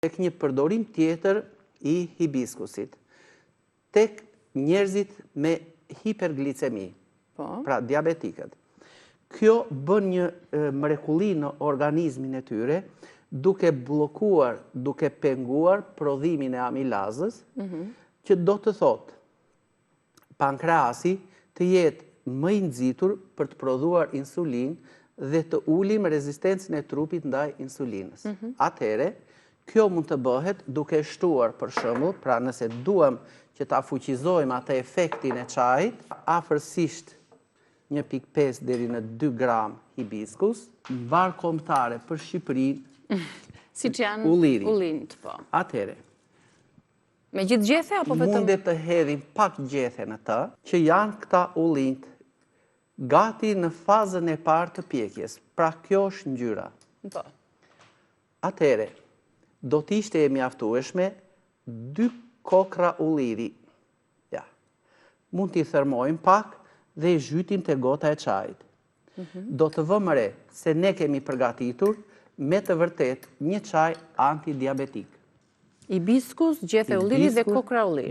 tek një përdorim tjetër i hibiskusit, tek njerëzit me hiperglicemi, pra diabetikët. Kjo bën një mrekulli në organizmin e tyre, duke bllokuar, duke penguar prodhimin e amilazës, që do të thotë pankreasi të jetë më i nxitur për të prodhuar insulin dhe të ulim rezistencën e trupit ndaj insulinës. Atëhere, kjo mund të bëhet duke shtuar, për shembull, pra nëse duam që ta fuqizojmë atë efektin e çajit, afërsisht 1.5 deri në 2 gram hibiskus, mbar kombëtare për Shqipërinë, siç janë ullinjt, po. Atëhere, me gjithë gjethe apo vetëm? Mundet të hedhim pak gjethe në të, që janë këta ullinjt gati në fazën e parë të pjekjes. Pra kjo është ngjyra. Po. Atëhere, do të ishte e mjaftueshme 2 kokra ulliri. Ja. Mund t'i thërmojmë pak dhe i zhytim te gota e çajit. Do të vëmë re se ne kemi përgatitur me të vërtet një çaj antidiabetik. Hibiskus, gjethe ulliri dhe kokra ulliri.